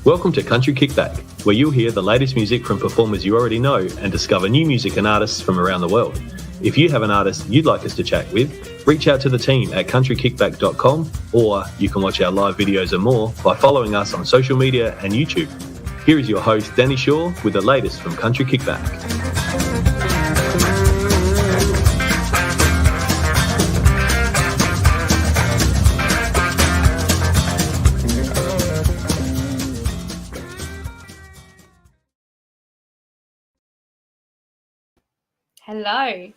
Welcome to Country Kickback, where you'll hear the latest music from performers you already know and discover new music and artists from around the world. If you have an artist you'd like us to chat with, reach out to the team at countrykickback.com, or you can watch our live videos and more by following us on social media and YouTube. Here is your host, Danny Shaw, with the latest from Country Kickback. Hello.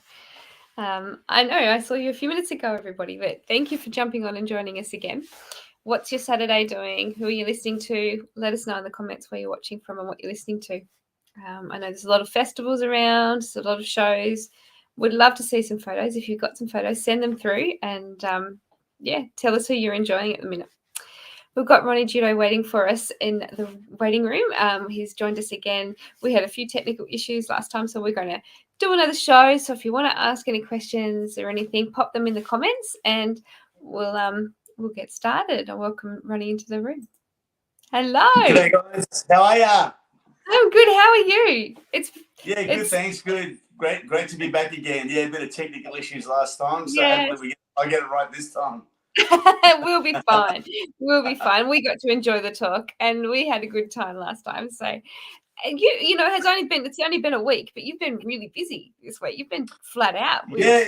I know I saw you a few minutes ago, everybody, but thank you for jumping on and joining us again. What's your Saturday doing? Who are you listening to? Let us know in the comments where you're watching from and what you're listening to. I know there's a lot of festivals around, there's a lot of shows. Would love to see some photos. If you've got some photos, send them through and tell us who you're enjoying at the minute. We've got Ronnie Joudo waiting for us in the waiting room. He's joined us again. We had a few technical issues last time, so we're going to do another show. So if you want to ask any questions or anything, pop them in the comments and we'll get started. I welcome Ronnie into the room. Hello. G'day guys. How are ya? I'm good. How are you? Good, thanks. Good. Great to be back again. Yeah, a bit of technical issues last time, so hopefully I get it right this time. We'll be fine. We'll be fine. We got to enjoy the talk and we had a good time last time. So it's only been a week, but you've been really busy this week. You've been flat out. Yeah.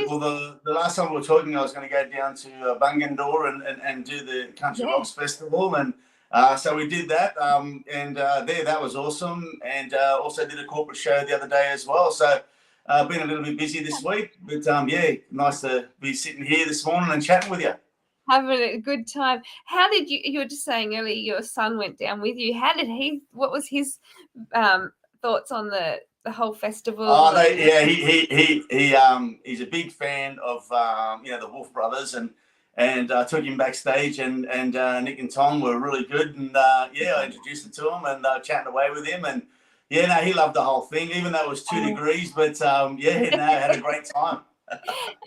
Well, the last time we were talking, I was going to go down to Bungendore and do the Country Rocks Festival, and so we did that. That was awesome, and also did a corporate show the other day as well. So been a little bit busy this week, but nice to be sitting here this morning and chatting with you. Having a good time. How did you were just saying earlier your son went down with you. What was his thoughts on the whole festival? He's a big fan of the Wolf Brothers, and took him backstage, and Nick and Tom were really good, and I introduced him to him and chatting away with him, and he loved the whole thing, even though it was 2 degrees, but had a great time.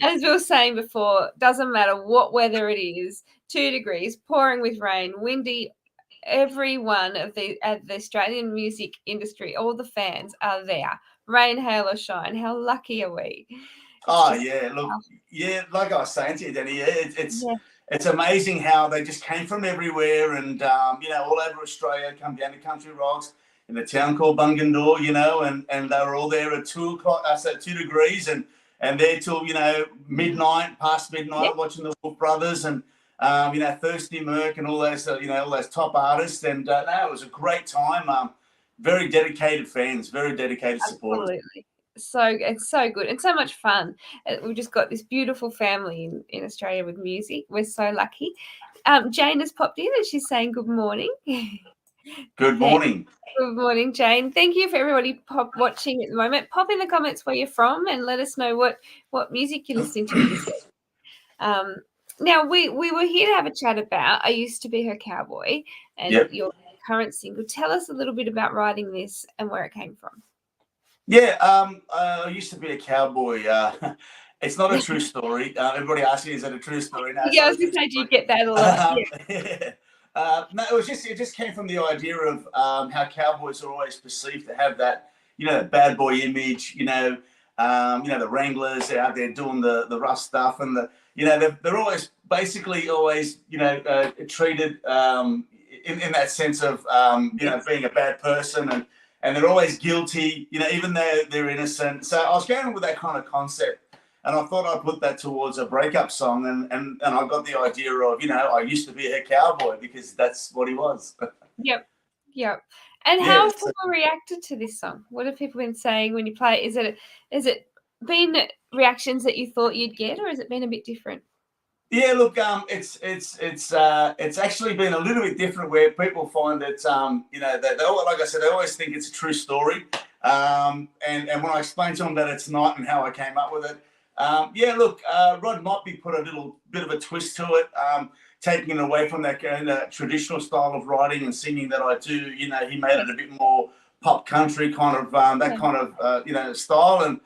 As we were saying before, doesn't matter what weather it is, 2 degrees, pouring with rain, windy, everyone of the Australian music industry, all the fans are there, rain, hail or shine. How lucky are we? Like I was saying to you, Danny, it's amazing how they just came from everywhere, and all over Australia, come down to Country Rocks in a town called Bungendore, and they were all there at 2 o'clock, 2 degrees, and there till past midnight, watching the Wolf Brothers and Thirsty Merc and all those all those top artists, and it was a great time. Very dedicated fans, very dedicated supporters. Absolutely. So it's so good and so much fun. We've just got this beautiful family in Australia with music. We're so lucky. Jane has popped in and she's saying good morning. Good morning. Good morning, Jane. Thank you for everybody watching at the moment. Pop in the comments where you're from and let us know what music you're listening to this week. Now, we were here to have a chat about I Used to Be Her Cowboy and your current single. Tell us a little bit about writing this and where it came from. I used to be a cowboy. It's not a true story. Everybody asks me, is that a true story? No, I was going to say, do you get that a lot? No, it just came from the idea of how cowboys are always perceived to have that, bad boy image, the Wranglers out there doing the rough stuff, and they're always treated in that sense of being a bad person, and they're always guilty, even though they're innocent. So I was going with that kind of concept. And I thought I'd put that towards a breakup song, and I got the idea of, I used to be her cowboy, because that's what he was. Yep. And how have people reacted to this song? What have people been saying when you play it? Is it been reactions that you thought you'd get, or has it been a bit different? Yeah, look, it's actually been a little bit different, where people find that, like I said, they always think it's a true story. And when I explain to them that it's not and how I came up with it, Rod Motley put a little bit of a twist to it, taking it away from that traditional style of writing and singing that I do. He made it a bit more pop country kind of style,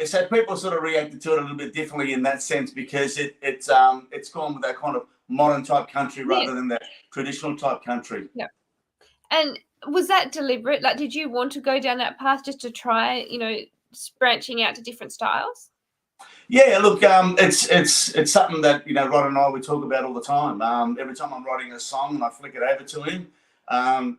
so people sort of reacted to it a little bit differently in that sense, because it's gone with that kind of modern type country Yeah. rather than that traditional type country. Yeah. And was that deliberate? Like, did you want to go down that path just to try, you know, branching out to different styles? Yeah, look, it's something that, you know, Rod and I, we talk about all the time. Every time I'm writing a song and I flick it over to him,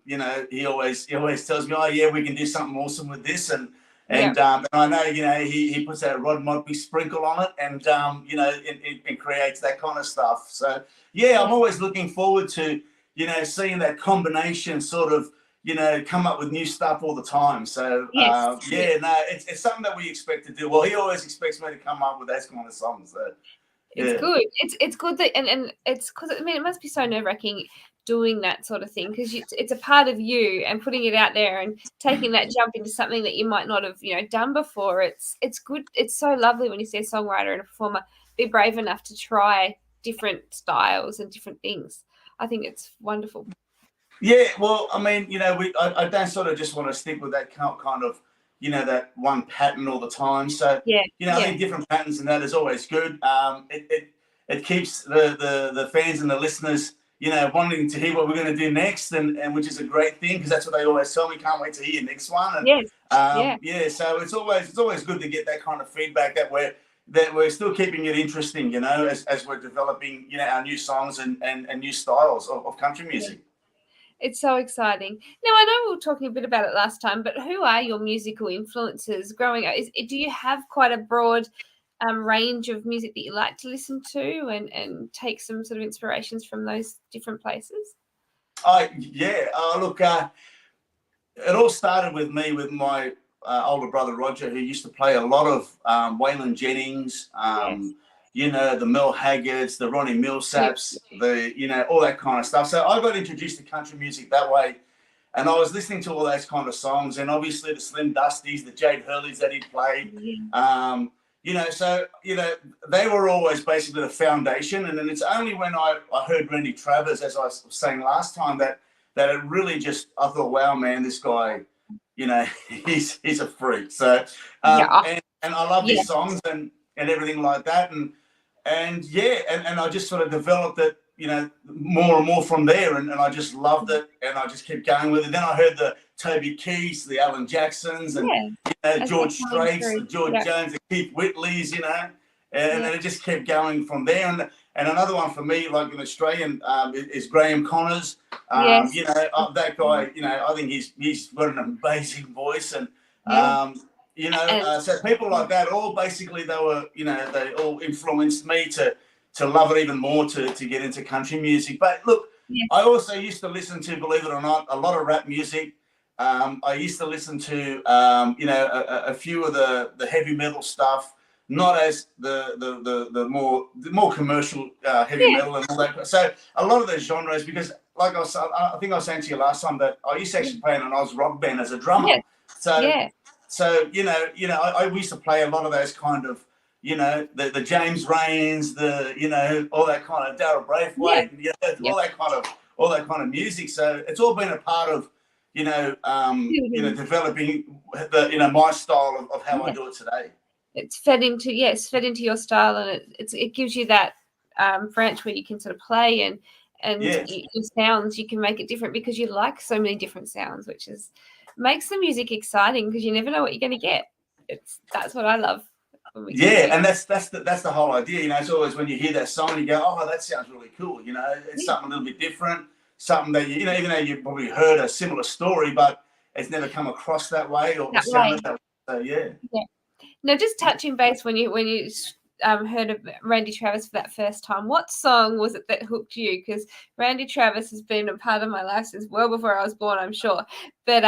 you know, he always tells me, oh yeah, we can do something awesome with this, and and I know, you know, he puts that Rod Modby sprinkle on it, and you know, it creates that kind of stuff. So yeah, I'm always looking forward to, you know, seeing that combination sort of, you know, come up with new stuff all the time. So no, it's something that we expect to do. Well, he always expects me to come up with those kind of songs. So it's good. It's good that, and it's because, I mean, it must be so nerve-wracking doing that sort of thing, because it's a part of you, and putting it out there and taking that jump into something that you might not have, you know, done before. It's good. It's so lovely when you see a songwriter and a performer be brave enough to try different styles and different things. I think it's wonderful. Yeah, well, I mean, you know, I don't sort of just want to stick with that kind of, you know, that one pattern all the time. So you know, I think different patterns and that is always good. It keeps the fans and the listeners, you know, wanting to hear what we're going to do next, and which is a great thing, because that's what they always tell me. Can't wait to hear your next one. And, so it's always good to get that kind of feedback, that we're still keeping it interesting, you know, as we're developing, you know, our new songs and new styles of country music. It's so exciting. Now, I know we were talking a bit about it last time, but who are your musical influences growing up? Do you have quite a broad range of music that you like to listen to, and take some sort of inspirations from those different places? Look, it all started with me with my older brother Roger, who used to play a lot of Waylon Jennings, you know, the Mel Haggards, the Ronnie Millsaps, you know, all that kind of stuff. So I got introduced to country music that way, and I was listening to all those kind of songs, and obviously the Slim Dusties, the Jade Hurleys that he played. You know, so, you know, they were always basically the foundation. And then it's only when I heard Randy Travers, as I was saying last time, that it really just, I thought, wow, man, this guy, you know, he's a freak. So and I love his songs and everything like that, and I just sort of developed it, you know, more and more from there, and I just loved it, and I just kept going with it. Then I heard the Toby Keiths, the Alan Jacksons, and you know, George Straits, the George Jones, the Keith Whitleys, you know, and then it just kept going from there. And another one for me, like an Australian, is Graham Connors. You know, that guy, you know, I think he's got an amazing voice, and you know, so people like that, all basically, they were, you know, they all influenced me to love it even more, to get into country music. But look, I also used to listen to, believe it or not, a lot of rap music. I used to listen to, you know, a few of the heavy metal stuff, not as the more commercial heavy metal and all that. So a lot of those genres, because like I think I was saying to you last time, that I used to actually play in an Oz rock band as a drummer. So you know, I used to play a lot of those kind of, you know, the James Rains, you know, all that kind of Darryl Braithwaite, you know, all that kind of music. So it's all been a part of, you know, developing you know, my style of how I do it today. It's fed into your style, and it gives you that branch where you can sort of play and your sounds, you can make it different, because you like so many different sounds, which makes the music exciting, because you never know what you're going to get. That's what I love. And that's the whole idea. You know, it's always when you hear that song, you go, oh, that sounds really cool. You know, it's something a little bit different, something that you know, even though you've probably heard a similar story, but it's never come across that way or sounded that way. So Now, just touching base, when you heard of Randy Travis for that first time, what song was it that hooked you? Because Randy Travis has been a part of my life since well before I was born, I'm sure. But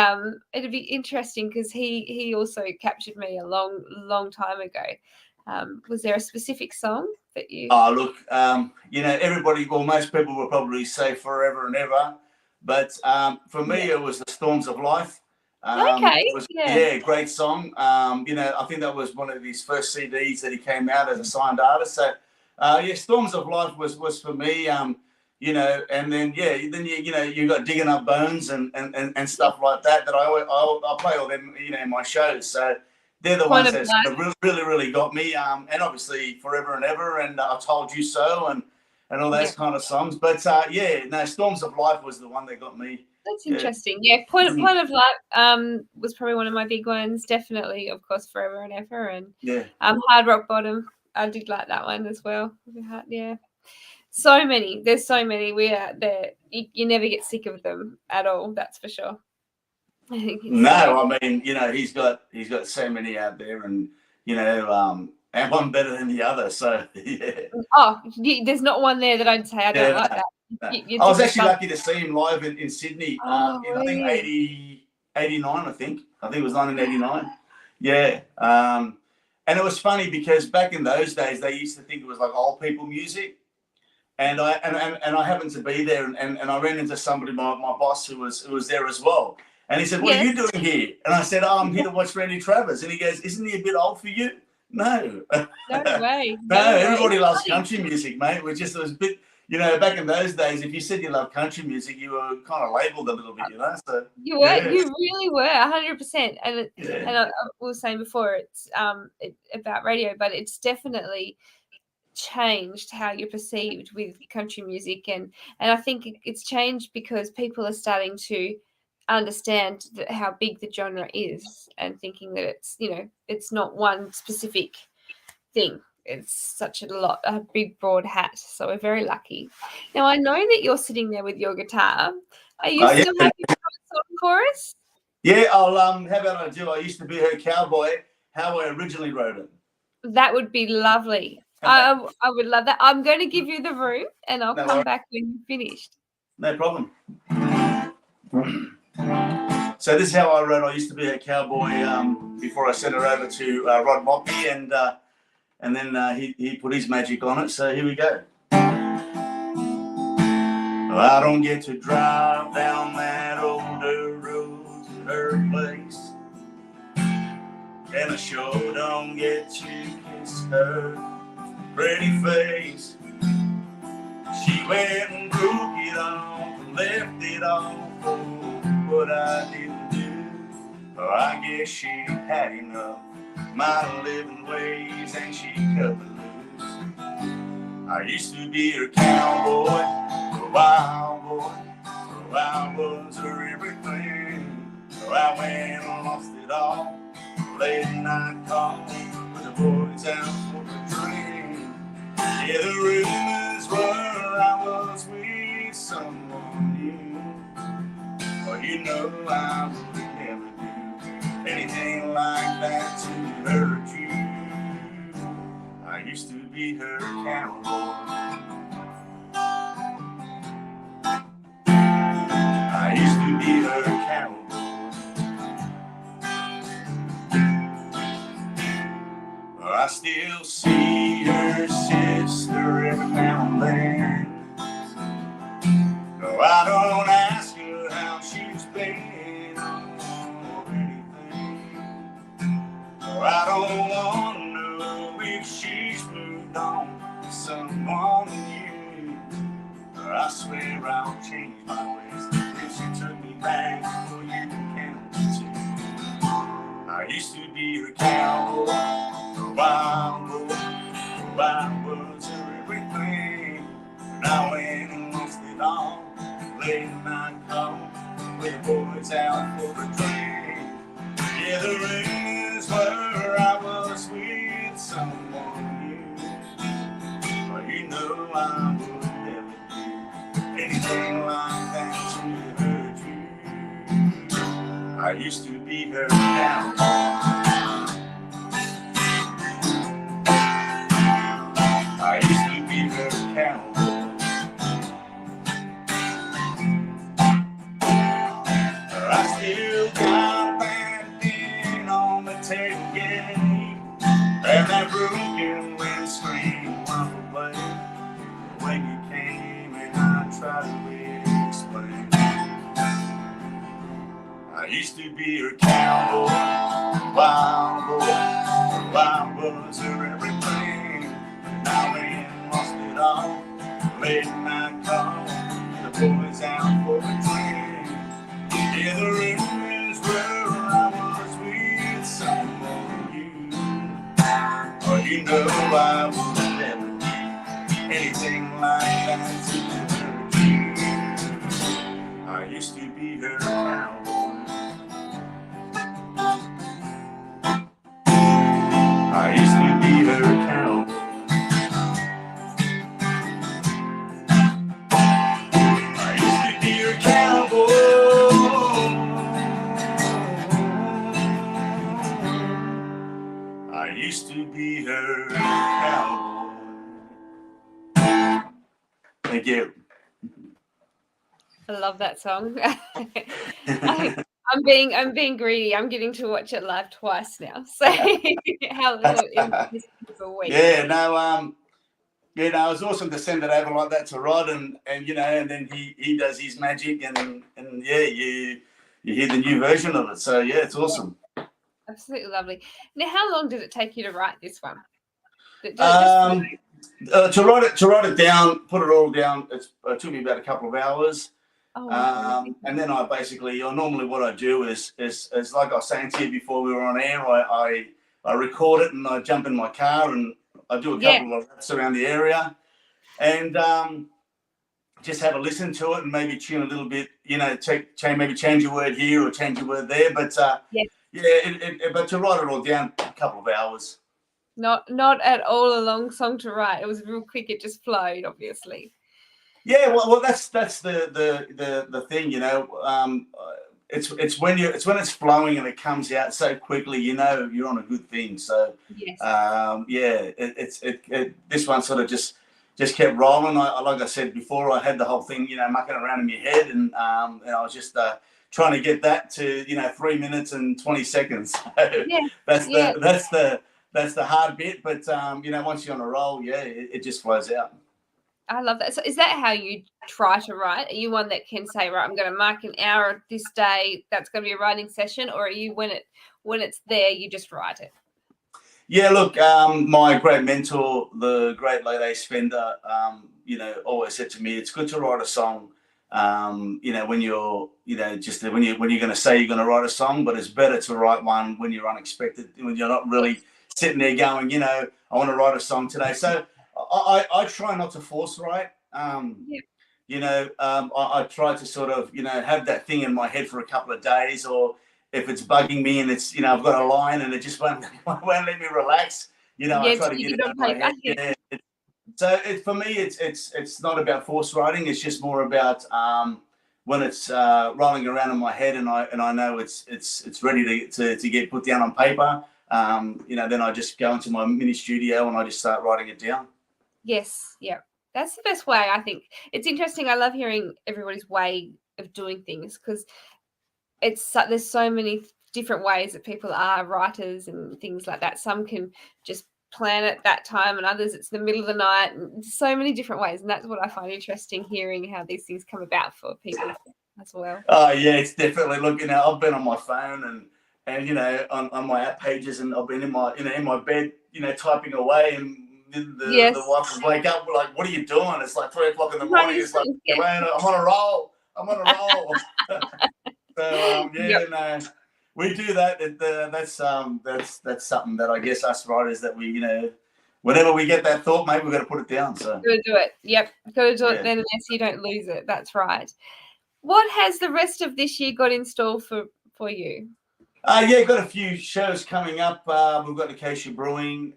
it'd be interesting, because he also captured me a long time ago. Was there a specific song that you? Oh, look, you know, most people will probably say Forever and Ever, but for me, it was The Storms of Life. It was, great song. You know, I think that was one of his first CDs that he came out as a signed artist. So, Storms of Life was for me. You know, and then you know, you got Digging Up Bones and stuff like that I'll play all them, you know, in my shows. So they're the ones that really got me. And obviously Forever and Ever, and I Told You So, and all those kind of songs. But Storms of Life was the one that got me. That's interesting. Yeah, Point of Light was probably one of my big ones. Definitely, of course, Forever and Ever, and Hard Rock Bottom. I did like that one as well. Yeah, so many. There's so many. We are there. You never get sick of them at all. That's for sure. I mean, he's got so many out there, and and one better than the other. So yeah. Oh, there's not one there that I'd say I don't like that. I was actually lucky to see him live in Sydney. I think 89. I think it was 1989. Yeah. And it was funny because back in those days they used to think it was like old people music. And I happened to be there, and I ran into somebody, my boss, who was there as well. And he said, "What are you doing here?" And I said, "Oh, I'm here to watch Randy Travers." And he goes, "Isn't he a bit old for you?" No. No way. No, everybody loves country music, mate. It was a bit, back in those days, if you said you love country music, you were kind of labelled a little bit, So you were, you really were, 100%. And I was saying before, it's about radio, but it's definitely changed how you're perceived with country music, and I think it's changed because people are starting to understand how big the genre is, and thinking that it's not one specific thing. It's such a big broad hat. So we're very lucky. Now I know that you're sitting there with your guitar. Are you still happy to do a song for us? Yeah, I'll how about I do? I used to be her cowboy. How I originally wrote it. That would be lovely. I would love that. I'm going to give you the room, and I'll come back when you've finished. No problem. So this is how I wrote I Used to Be a Cowboy before I sent her over to Rod Moppy, and then he put his magic on it. So here we go. Well, I don't get to drive down that old dirt road to her place, and I sure don't get to kiss her pretty face. She went and broke it off and left it all for what I didn't do. Oh, I guess she had enough my living ways, and she cut me loose. I used to be her cowboy, a wild boy, so I was her everything. So I went and lost it all, late night call with the boys out for a drink. Yeah, the rumors were I was with someone new. Well, I would never do anything like that to hurt you. I used to be her cowboy. I used to be her cowboy. I still see her sister every now and then. No, I don't ask her how she's been or anything. No, I don't want to know if she's moved on to someone new. I swear I'll change my ways if she took me back for you to count to. I used to be her cowboy. Wild was her everything, and I went and lost it all. Late night call with the boys out for a drink. Yeah, the rumors were I was with someone new. Well, I would never do anything like that to hurt you. I used to be her cowboy. I used to be her cowboy. I still got that pin on the tailgate and that broken windscreen won't away. When you came and I tried to explain, I used to be her cowboy, wild was her everything. Now we lost it all. Late night call, the boys out for a drink. Yeah, the rumors were I was with someone new. Well, I would never do anything like that to her. I used to be her cowboy. I used to be her cowboy. I used to be her cowboy. I used to be her cowboy. Thank you. I love that song. I'm being greedy. I'm getting to watch it live twice now. So how little in this a week. Yeah, no, it was awesome to send it over like that to Rod, and and then he does his magic, and yeah, you hear the new version of it. So yeah, it's awesome. Absolutely lovely. Now, how long did it take you to write this one? To write it down, put it all down. It took me about a couple of hours. And then normally what I do is like I was saying to you before we were on air, I record it and I jump in my car and I do a couple of laps around the area and just have a listen to it and maybe tune a little bit, maybe change a word here or change a word there. But but to write it all down, a couple of hours. Not at all a long song to write. It was real quick. It just flowed, obviously. Yeah, well, that's the thing, It's when it's flowing and it comes out so quickly, you're on a good thing. So, yes. This one sort of just kept rolling. Like I said before, I had the whole thing, mucking around in my head, and I was just trying to get that to 3 minutes and 20 seconds. So that's the hard bit, but once you're on a roll, it just flows out. I love that. So is that how you try to write? Are you one that can say, right, I'm going to mark an hour this day, that's going to be a writing session? Or are you, when it's there, you just write it? Yeah, look, my great mentor, the great late AEST Fender, always said to me, it's good to write a song, when you're, when you're going to say you're going to write a song, but it's better to write one when you're unexpected, when you're not really sitting there going, I want to write a song today. So I try not to force write. I try to sort of, have that thing in my head for a couple of days, or if it's bugging me and it's, I've got a line and it just won't let me relax, I try to get it out of my head. Yeah. So for me, it's not about force writing. It's just more about when it's rolling around in my head and I know it's ready to get put down on paper. Then I just go into my mini studio and I just start writing it down. Yes, yeah, that's the best way. I think it's interesting. I love hearing everybody's way of doing things because there's so many different ways that people are writers and things like that. Some can just plan at that time, and others it's the middle of the night. And so many different ways, and that's what I find interesting, hearing how these things come about for people as well. Oh yeah, it's definitely. Look, I've been on my phone and on my app pages, and I've been in my bed, typing away and. The wife will wake up like, what are you doing? It's like 3 o'clock in the morning. It's like, man, I'm on a roll. So we do that. That's something that I guess us writers that we, whenever we get that thought, maybe we've got to put it down. So got to do it. Yep, got to do it then, unless you don't lose it. That's right. What has the rest of this year got in store for you? Got a few shows coming up. We've got Acacia Brewing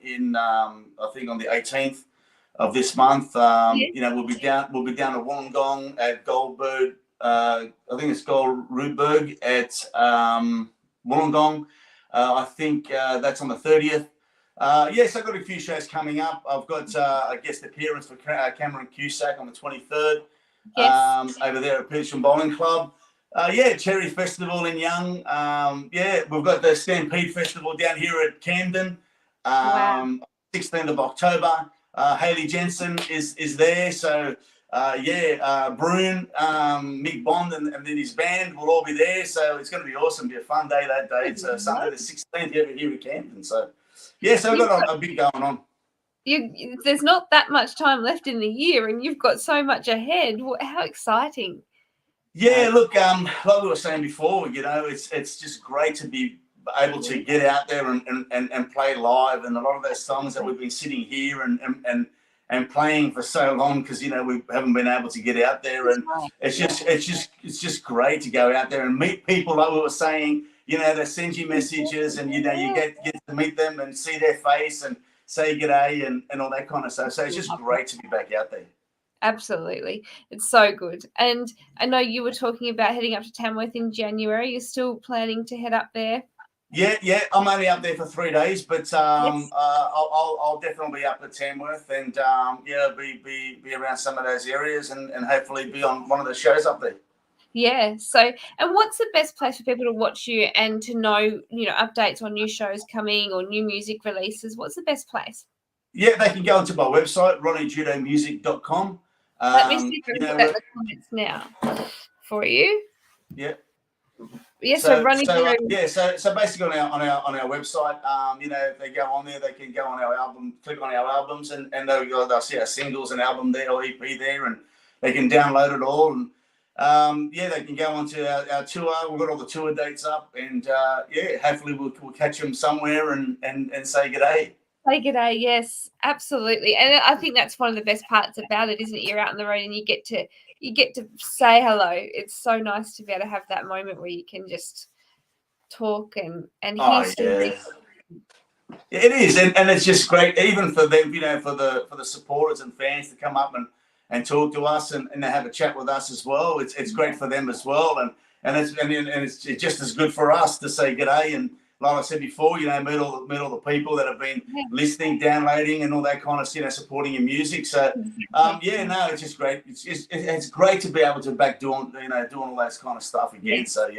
in I think on the 18th of this month. We'll be down at Wollongong at Goldberg. I think it's Goldberg at Wollongong. I think that's on the 30th. Yes, I've got a few shows coming up. I've got a guest appearance for Cameron Cusack on the 23rd. Yes. Over there at Petersham Bowling Club. Cherry Festival in Young. We've got the Stampede Festival down here at Camden. 16th of October. Haley Jensen is there. So, Brune, Mick Bond, and then his band will all be there. So it's going to be awesome. It'll be a fun day that day. It's Sunday the 16th here at Camden. So, so we've got a bit going on. There's not that much time left in the year, and you've got so much ahead. How exciting! Yeah, look, like we were saying before, it's just great to be able to get out there and play live. And a lot of those songs that we've been sitting here and and playing for so long because we haven't been able to get out there, and it's just great to go out there and meet people like we were saying. They send you messages, and you get to meet them and see their face and say g'day and all that kind of stuff. So it's just great to be back out there. Absolutely. It's so good. And I know you were talking about heading up to Tamworth in January. You're still planning to head up there? Yeah. I'm only up there for 3 days, but I'll definitely be up at Tamworth and be around some of those areas and hopefully be on one of the shows up there. Yeah. So, and what's the best place for people to watch you and to know, updates on new shows coming or new music releases? What's the best place? Yeah, they can go onto my website, ronniejoudomusic.com. Let me see if I can put the comments now for you. Yeah. Yeah, so Ronnie Joudo. So basically on our website, if they go on there, they can go on our album, click on our albums, and they'll see our singles and album there or EP there, and they can download it all. And they can go onto our tour. We've got all the tour dates up, and hopefully we'll catch them somewhere and say g'day. Say g'day, yes, absolutely. And I think that's one of the best parts about it, isn't it? You're out on the road and you get to say hello. It's so nice to be able to have that moment where you can just talk and hear stories. Yeah, it is, and it's just great, even for them, for the supporters and fans to come up and talk to us and they have a chat with us as well. It's great for them as well, and it's just as good for us to say g'day and. Like I said before, meet all the people that have been listening, downloading, and all that kind of supporting your music. So, it's just great. It's great to be able to doing all that kind of stuff again. Yeah. So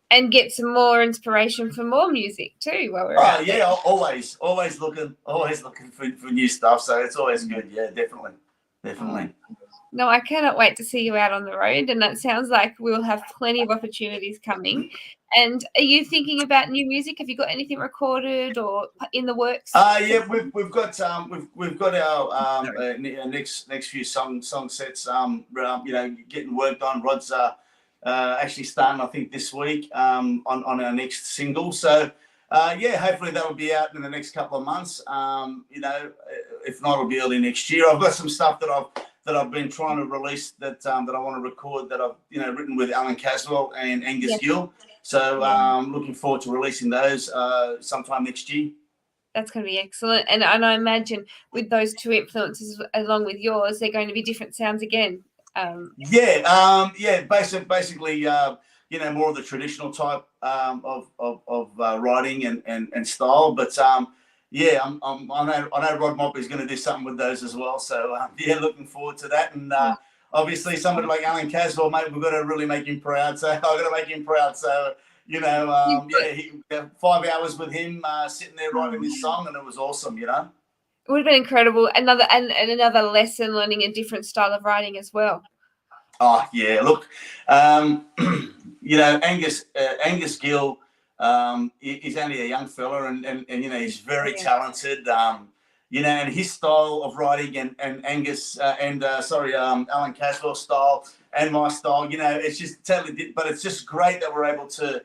and get some more inspiration for more music too while we're out there. always looking for new stuff. So it's always good. Yeah, definitely. No, I cannot wait to see you out on the road, and that sounds like we'll have plenty of opportunities coming. And are you thinking about new music? Have you got anything recorded or in the works? We've got our next few song sets. Getting worked on. Rod's actually starting, I think, this week on our next single. So hopefully that will be out in the next couple of months. If not, it'll be early next year. I've got some stuff that I've been trying to release that I want to record that I've written with Alan Caswell and Angus Gill. So looking forward to releasing those sometime next year. That's going to be excellent. And I imagine with those two influences along with yours, they're going to be different sounds again. Basically, more of the traditional type of writing and style. But I know Rod Mop is going to do something with those as well. So looking forward to that. And obviously, somebody like Alan Caswell, mate, we've got to really make him proud. So I've got to make him proud. So 5 hours with him sitting there writing this song, and it was awesome. It would have been incredible. Another lesson, learning a different style of writing as well. Oh yeah, look, Angus Gill. He's only a young fella, and he's very talented. And his style of writing and Alan Caswell's style and my style, it's just totally different. But it's just great that we're able to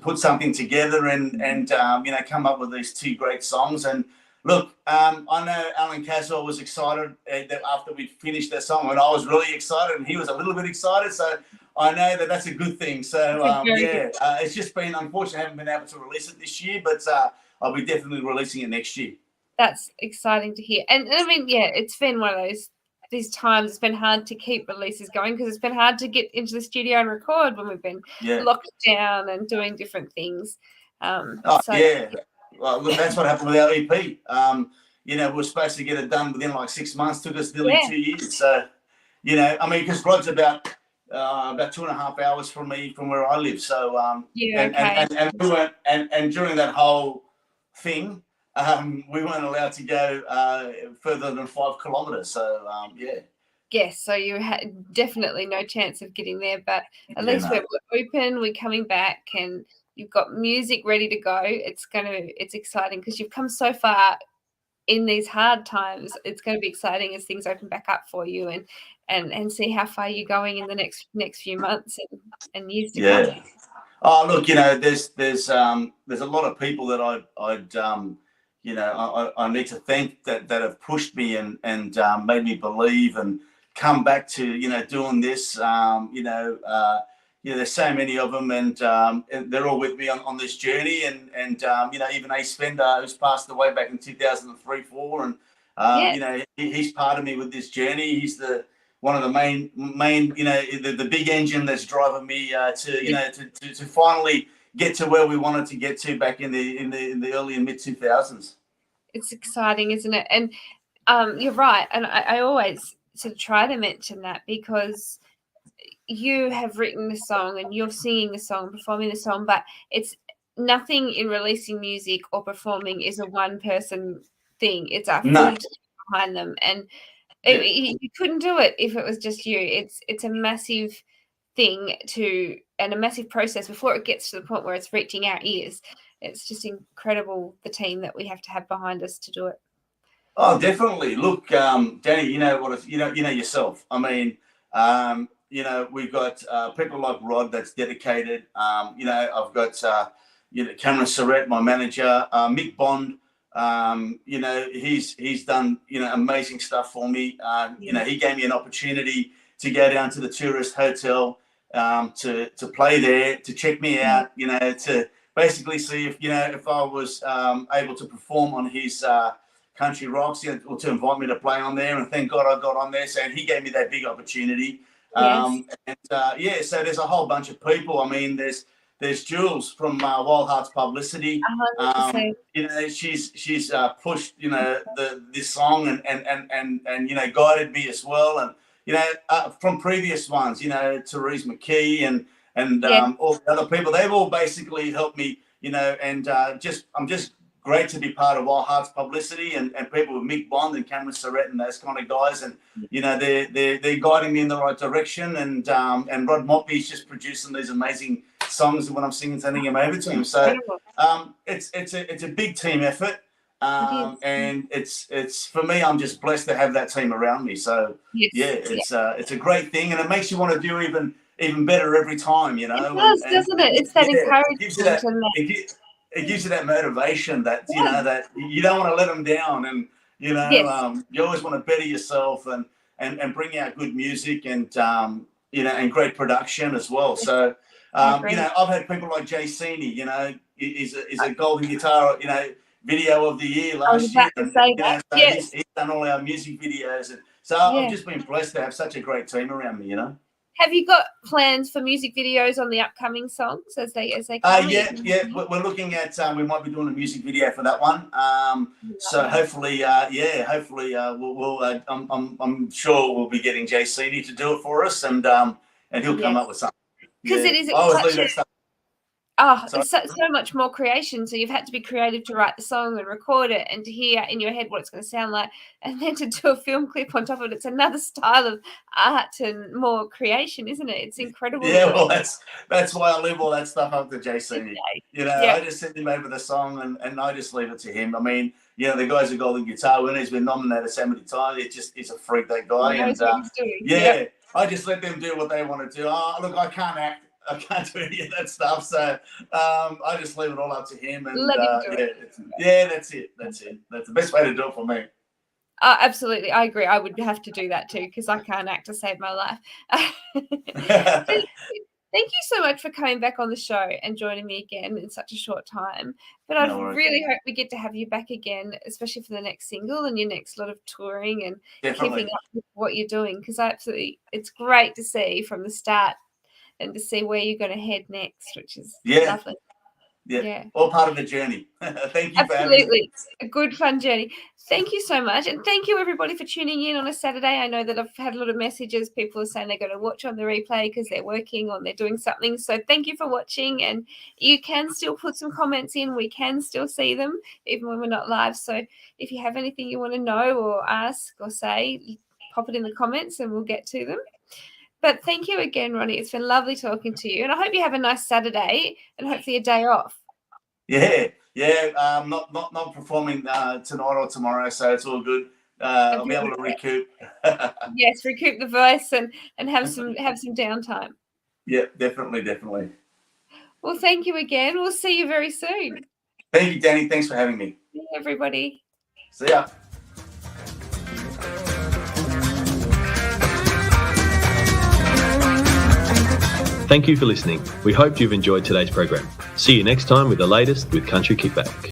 put something together and come up with these two great songs. And look, I know Alan Caswell was excited that after we finished that song, and I was really excited, and he was a little bit excited. So I know that's a good thing. So it's just been unfortunate I haven't been able to release it this year, but I'll be definitely releasing it next year. That's exciting to hear. And I mean, it's been one of these times. It's been hard to keep releases going because it's been hard to get into the studio and record when we've been locked down and doing different things. Well, look, that's what happened with our EP. We were supposed to get it done within like 6 months. Took us nearly 2 years. So, because Rod's about 2.5 hours from me, from where I live. So, and during that whole thing, we weren't allowed to go further than 5 kilometres. So, Yes, so you had definitely no chance of getting there, but at least we're open. We're coming back, and you've got music ready to go. It's exciting because you've come so far in these hard times. It's going to be exciting as things open back up for you, and see how far you're going in the next few months and years to come. Oh, look, there's a lot of people that I'd I need to thank that have pushed me and made me believe and come back to doing this. There's so many of them, and they're all with me on this journey. And even AEST Fender, who's passed away back in 2003-4, and he's part of me with this journey. He's one of the main the big engine that's driving me to finally get to where we wanted to get to back in the early and mid 2000s. It's exciting, isn't it? And you're right. And I always sort of try to mention that, because you have written the song and you're singing the song, performing the song, but it's nothing in releasing music or performing is a one person thing. It's a full team behind them. And you couldn't do it if it was just you. It's a massive thing and a massive process before it gets to the point where it's reaching our ears. It's just incredible, the team that we have to have behind us to do it. Oh, definitely. Look, Danny, you know what? You know yourself. I mean, we've got people like Rod that's dedicated. I've got Cameron Surrett, my manager, Mick Bond. He's done amazing stuff for me. He gave me an opportunity to go down to the Tourist Hotel to play there, to check me out. To basically see if I was able to perform on his Country Rocks, or to invite me to play on there. And thank God I got on there. So he gave me that big opportunity. So there's a whole bunch of people. I mean, there's Jules from Wild Hearts Publicity. She's pushed this song and guided me as well. And from previous ones, Therese McKee and all the other people, they've all basically helped me. I'm just great to be part of Wild Hearts Publicity and people with Mick Bond and Cameron Surrett and those kind of guys. And they're guiding me in the right direction. And Rod Moppy's just producing these amazing songs when I'm singing, sending them over to him. So it's a big team effort. And it's for me, I'm just blessed to have that team around me. So it's a great thing, and it makes you want to do even better every time. It does, doesn't it? It's that encouragement. It gives you that motivation that that you don't want to let them down, and you always want to better yourself and bring out good music and and great production as well. So I've had people like Jay Sini, is a golden guitar video of the year last year. He's done all our music videos, and so I've just been blessed to have such a great team around me. Have you got plans for music videos on the upcoming songs as they come? We're looking at we might be doing a music video for that one. So hopefully we'll I'm sure we'll be getting Jay Sini to do it for us, and he'll come up with something. Because it is so much more creation. So you've had to be creative to write the song and record it, and to hear in your head what it's going to sound like, and then to do a film clip on top of it. It's another style of art and more creation, isn't it? It's incredible. Yeah, well, that's why I leave all that stuff up to Jason. I just send him over the song and I just leave it to him. I mean, the guy's a golden guitar winner. He's been nominated so many times. He's a freak, that guy. And I just let them do what they want to do. Oh, look, I can't act. I can't do any of that stuff, so I just leave it all up to him. And let him do it. That's it. That's the best way to do it for me. Absolutely, I agree. I would have to do that too, because I can't act to save my life. Thank you so much for coming back on the show and joining me again in such a short time. But I really hope we get to have you back again, especially for the next single and your next lot of touring and keeping up with what you're doing. Because it's great to see from the start and to see where you're going to head next, which is lovely. Yeah, all part of the journey. Thank you for having me. Absolutely. A good, fun journey. Thank you so much. And thank you, everybody, for tuning in on a Saturday. I know that I've had a lot of messages. People are saying they're going to watch on the replay because they're working or they're doing something. So thank you for watching. And you can still put some comments in. We can still see them, even when we're not live. So if you have anything you want to know or ask or say, pop it in the comments and we'll get to them. But thank you again, Ronnie. It's been lovely talking to you. And I hope you have a nice Saturday and hopefully a day off. Yeah. Not performing tonight or tomorrow, so it's all good. I'll be able to recoup. Yes, recoup the voice and have some downtime. Yeah, definitely. Well, thank you again. We'll see you very soon. Thank you, Danny. Thanks for having me. See you, everybody. See ya. Thank you for listening. We hope you've enjoyed today's program. See you next time with the latest with Country Kickback.